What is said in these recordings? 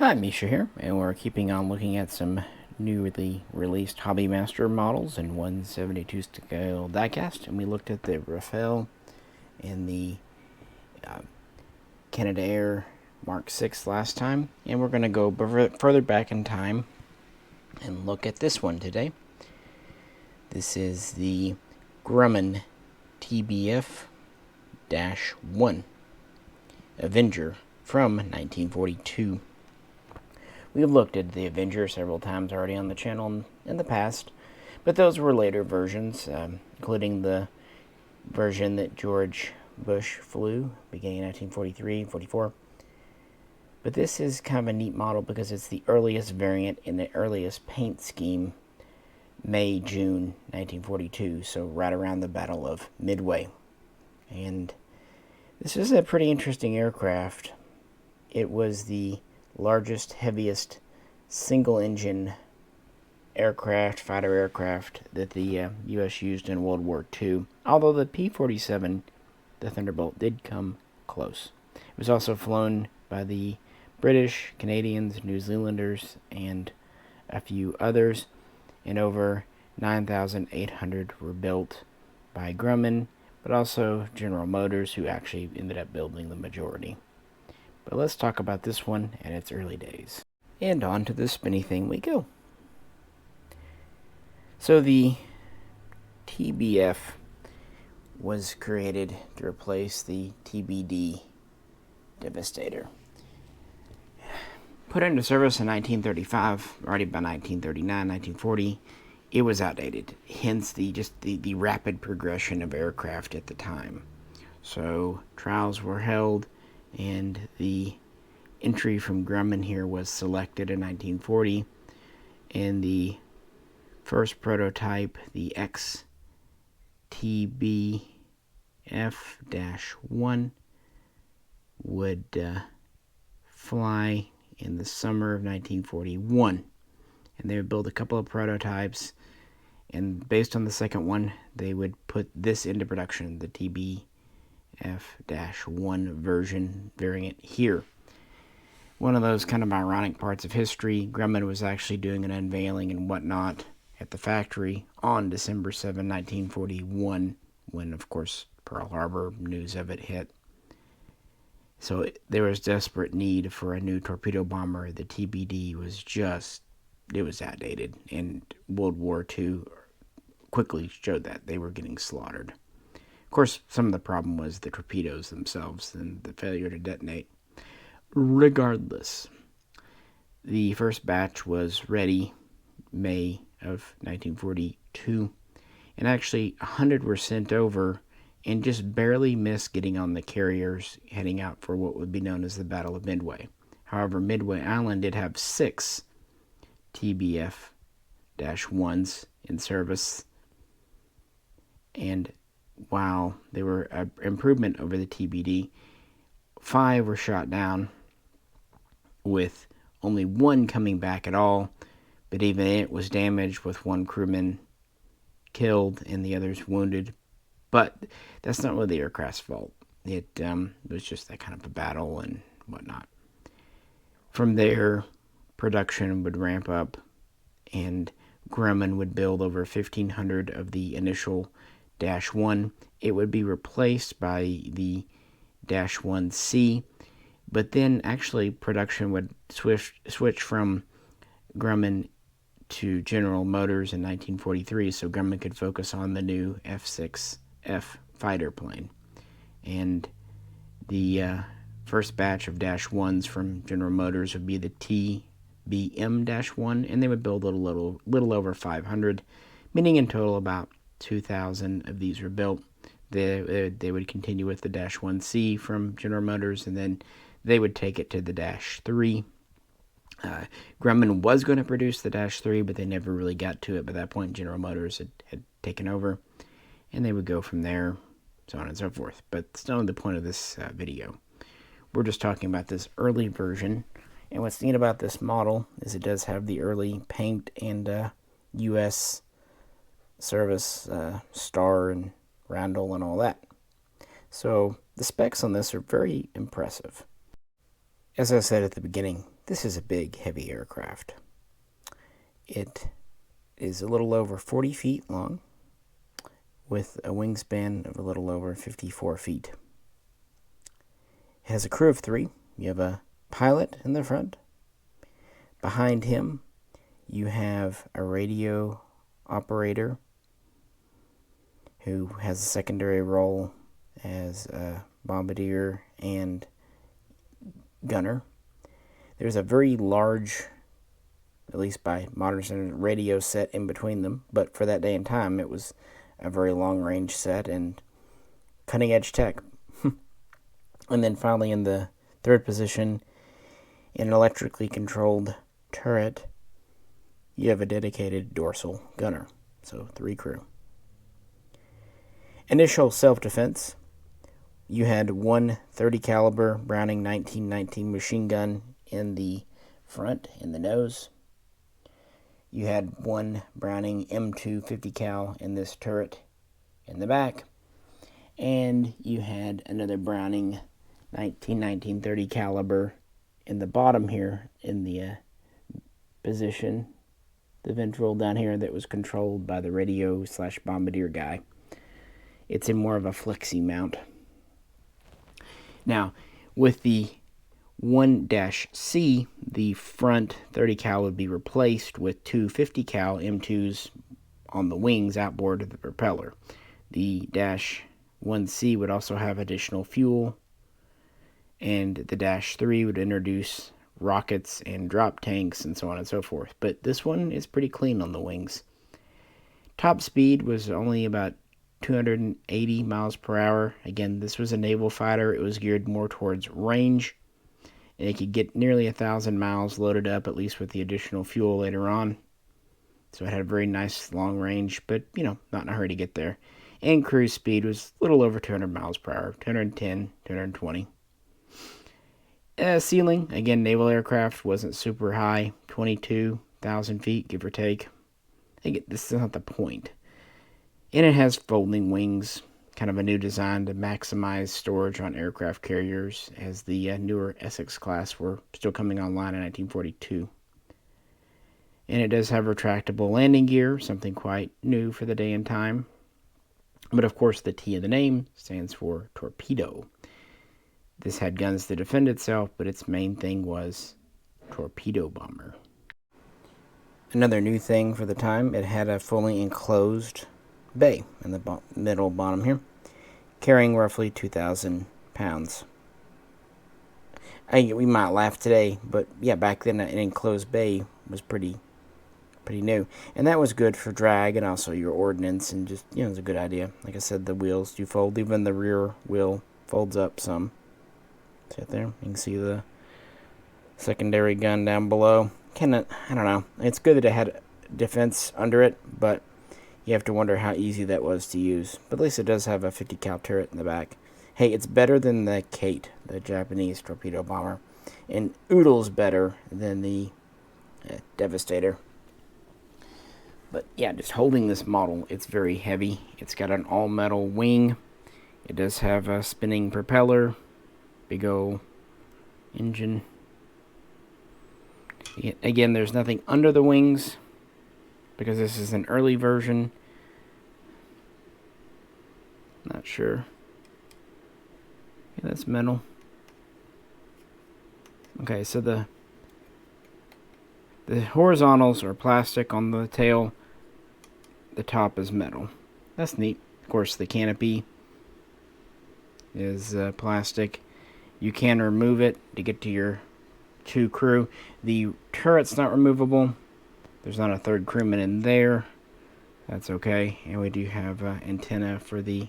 Hi, Misha here, and we're keeping on looking at some newly released Hobbymaster models in 172 scale diecast, and we looked at the Rafael and the Canadair Mark 6 last time, and we're going to go further back in time and look at this one today. This is the Grumman TBF-1 Avenger from 1942. We've looked at the Avenger several times already on the channel in the past, but those were later versions, including the version that George Bush flew beginning in 1943 and 44. But this is kind of a neat model because it's the earliest variant in the earliest paint scheme, May-June 1942, so right around the Battle of Midway. And this is a pretty interesting aircraft. It was the largest, heaviest single-engine fighter aircraft that the U.S. used in World War II, although the P-47, the Thunderbolt, did come close. It was also flown by the British, Canadians, New Zealanders, and a few others, and over 9,800 were built by Grumman, but also General Motors, who actually ended up building the majority. But let's talk about this one and its early days. And on to the spinny thing we go. So the TBF was created to replace the TBD Devastator. Put into service in 1935, already by 1939, 1940, it was outdated. Hence the rapid progression of aircraft at the time. So trials were held, and the entry from Grumman here was selected in 1940, and the first prototype, the TBF-1, would fly in the summer of 1941. And they would build a couple of prototypes, and based on the second one, they would put this into production, the TBF-1 variant here. One of those kind of ironic parts of history, Grumman was actually doing an unveiling and whatnot at the factory on December 7, 1941, when, of course, Pearl Harbor news of it hit. So there was desperate need for a new torpedo bomber. The TBD was it was outdated, and World War II quickly showed that they were getting slaughtered. Of course, some of the problem was the torpedoes themselves and the failure to detonate. Regardless, the first batch was ready May of 1942, and actually 100 were sent over and just barely missed getting on the carriers heading out for what would be known as the Battle of Midway. However, Midway Island did have 6 TBF-1s in service, and while they were an improvement over the TBD, 5 were shot down, with only 1 coming back at all, but even it was damaged, with 1 crewman killed and the others wounded. But that's not really the aircraft's fault. It was just that kind of a battle and whatnot. From there, production would ramp up, and Grumman would build over 1,500 of the initial Dash 1. It would be replaced by the Dash 1C, but then actually production would switch from Grumman to General Motors in 1943, so Grumman could focus on the new F-6F fighter plane. And the first batch of Dash 1s from General Motors would be the TBM-1, and they would build a little over 500, meaning in total about 2,000 of these were built. They would continue with the Dash 1C from General Motors, and then they would take it to the Dash 3. Grumman was going to produce the Dash 3, but they never really got to it. By that point, General Motors had taken over, and they would go from there, so on and so forth. But it's not the point of this video. We're just talking about this early version, and what's neat about this model is it does have the early paint and U.S. service star and roundel and all that. So the specs on this are very impressive. As I said at the beginning, This is a big, heavy aircraft. It is a little over 40 feet long, with a wingspan of a little over 54 feet. It has a crew of 3. You have a pilot in the front. Behind him, you have a radio operator who has a secondary role as a bombardier and gunner. There's a very large, at least by modern standards, radio set in between them, but for that day and time, it was a very long-range set and cutting-edge tech. And then finally, in the third position, in an electrically controlled turret, you have a dedicated dorsal gunner, so 3 crew. Initial self-defense. You had one .30 caliber Browning 1919 machine gun in the front, in the nose. You had one Browning M2 50 cal in this turret in the back. And you had another Browning 1919 30 caliber in the bottom here in the position, the ventral down here, that was controlled by the radio / bombardier guy. It's in more of a flexi mount. Now, with the 1-C, the front 30 cal would be replaced with 2 50 cal M2s on the wings outboard of the propeller. The -1C would also have additional fuel, and the -3 would introduce rockets and drop tanks and so on and so forth. But this one is pretty clean on the wings. Top speed was only about 280 miles per hour. Again, this was a naval fighter. It was geared more towards range, and it could get nearly 1,000 miles loaded up, at least with the additional fuel later on. So it had a very nice long range, but, not in a hurry to get there. And cruise speed was a little over 200 miles per hour, 210, 220. Ceiling, again, naval aircraft, wasn't super high, 22,000 feet, give or take. Again, this is not the point. And it has folding wings, kind of a new design to maximize storage on aircraft carriers, as the newer Essex class were still coming online in 1942. And it does have retractable landing gear, something quite new for the day and time. But of course, the T in the name stands for Torpedo. This had guns to defend itself, but its main thing was torpedo bomber. Another new thing for the time, it had a fully enclosed bay in the middle bottom here, carrying roughly 2,000 pounds. We might laugh today, but yeah, back then an enclosed bay was pretty new, and that was good for drag and also your ordnance, and just it was a good idea. Like I said, the wheels do fold, even the rear wheel folds up some. See it there? You can see the secondary gun down below. I don't know. It's good that it had defense under it, but you have to wonder how easy that was to use. But at least it does have a 50 cal turret in the back. Hey, it's better than the Kate, the Japanese torpedo bomber, and oodles better than the Devastator. But yeah, just holding this model, it's very heavy. It's got an all-metal wing. It does have a spinning propeller, big old engine. Again, there's nothing under the wings, because this is an early version. Not sure. Yeah, that's metal. Okay, so the horizontals are plastic on the tail. The top is metal. That's neat. Of course, the canopy is plastic. You can remove it to get to your 2 crew. The turret's not removable. There's not a third crewman in there. That's okay. And we do have antenna for the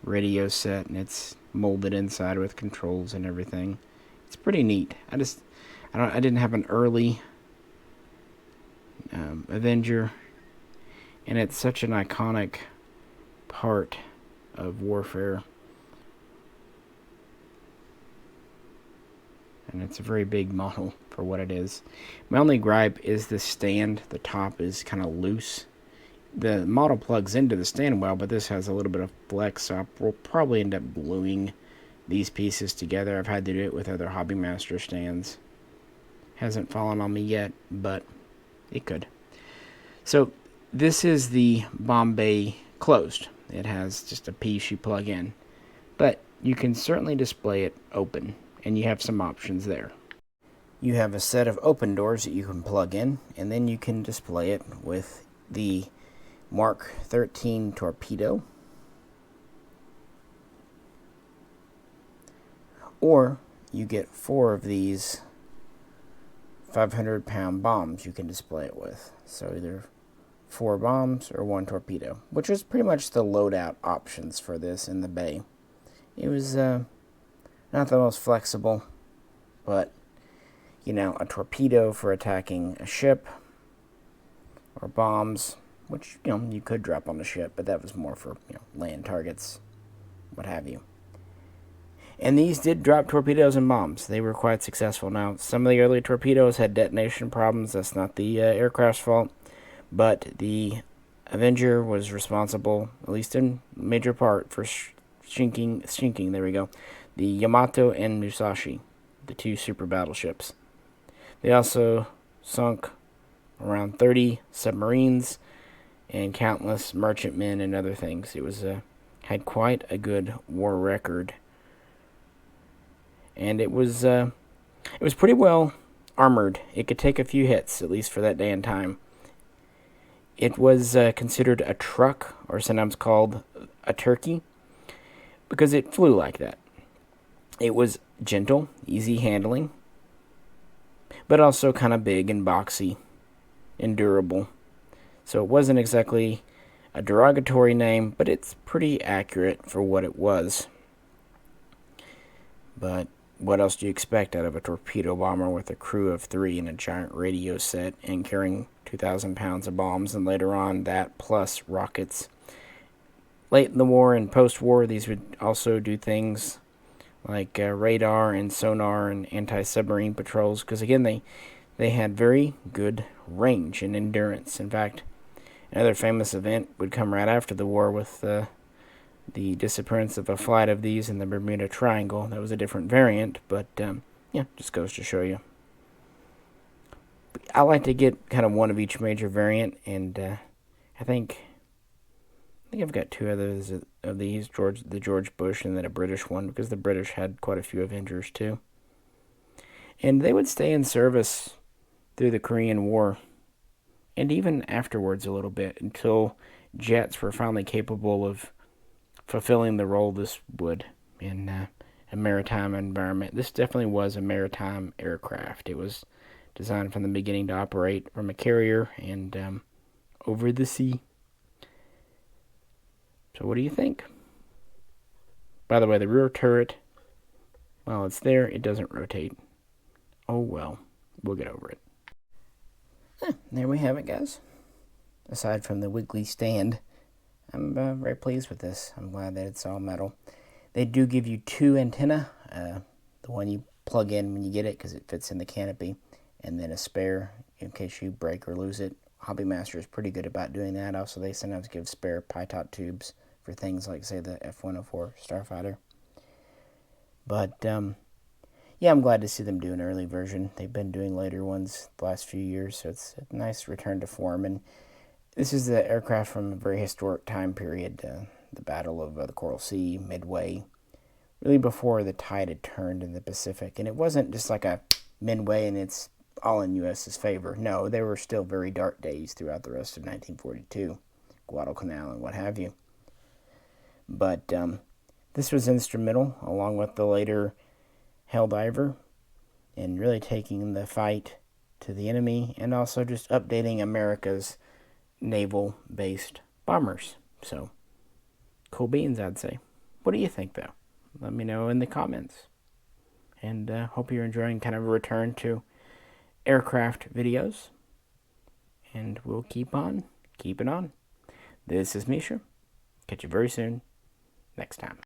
radio set, and it's molded inside with controls and everything. It's pretty neat. I didn't have an early Avenger, and it's such an iconic part of warfare. And it's a very big model for what it is. My only gripe is the stand. The top is kind of loose. The model plugs into the stand well, but this has a little bit of flex, so we'll probably end up gluing these pieces together. I've had to do it with other Hobbymaster stands. Hasn't fallen on me yet, but it could. So this is the bomb bay closed. It has just a piece you plug in, but you can certainly display it open, and you have some options there. You have a set of open doors that you can plug in, and then you can display it with the Mark 13 Torpedo, or you get 4 of these 500-pound bombs you can display it with. So either 4 bombs or 1 torpedo, which was pretty much the loadout options for this in the bay. It was not the most flexible, but you know, a torpedo for attacking a ship, or bombs, which, you know, you could drop on the ship, but that was more for, you know, land targets, what have you. And these did drop torpedoes and bombs. They were quite successful. Now, some of the early torpedoes had detonation problems. That's not the aircraft's fault. But the Avenger was responsible, at least in major part, for sinking, there we go, the Yamato and Musashi, the 2 super battleships. They also sunk around 30 submarines and countless merchantmen and other things. It was had quite a good war record. And it was pretty well armored. It could take a few hits, at least for that day and time. It was considered a truck, or sometimes called a turkey, because it flew like that. It was gentle, easy handling, but also kind of big and boxy and durable. So it wasn't exactly a derogatory name, but it's pretty accurate for what it was. But what else do you expect out of a torpedo bomber with a crew of 3 and a giant radio set and carrying 2,000 pounds of bombs, and later on that plus rockets? Late in the war and post-war, these would also do things like radar and sonar and anti-submarine patrols, because again, they had very good range and endurance. In fact, another famous event would come right after the war with the disappearance of a flight of these in the Bermuda Triangle. That was a different variant, but yeah, just goes to show you. I like to get kind of one of each major variant, and I think I've got 2 others of these, the George Bush and then a British one, because the British had quite a few Avengers too. And they would stay in service through the Korean War, and even afterwards a little bit, until jets were finally capable of fulfilling the role this would in a maritime environment. This definitely was a maritime aircraft. It was designed from the beginning to operate from a carrier and over the sea. So what do you think? By the way, the rear turret, while it's there, it doesn't rotate. Oh well, we'll get over it. There we have it, guys. Aside from the wiggly stand, I'm very pleased with this. I'm glad that it's all metal. They do give you 2 antennae. The one you plug in when you get it, because it fits in the canopy, and then a spare in case you break or lose it. Hobbymaster is pretty good about doing that. Also, they sometimes give spare pitot tubes for things like, say, the F-104 Starfighter. But, yeah, I'm glad to see them do an early version. They've been doing later ones the last few years, so it's a nice return to form. And this is the aircraft from a very historic time period, the Battle of the Coral Sea, Midway, really before the tide had turned in the Pacific. And it wasn't just like a Midway and it's all in U.S.'s favor. No, there were still very dark days throughout the rest of 1942, Guadalcanal and what have you. But this was instrumental, along with the later Helldiver, in really taking the fight to the enemy and also just updating America's naval-based bombers. So, cool beans, I'd say. What do you think, though? Let me know in the comments. And hope you're enjoying kind of a return to aircraft videos. And we'll keep on keeping on. This is Misha. Catch you very soon. Next time.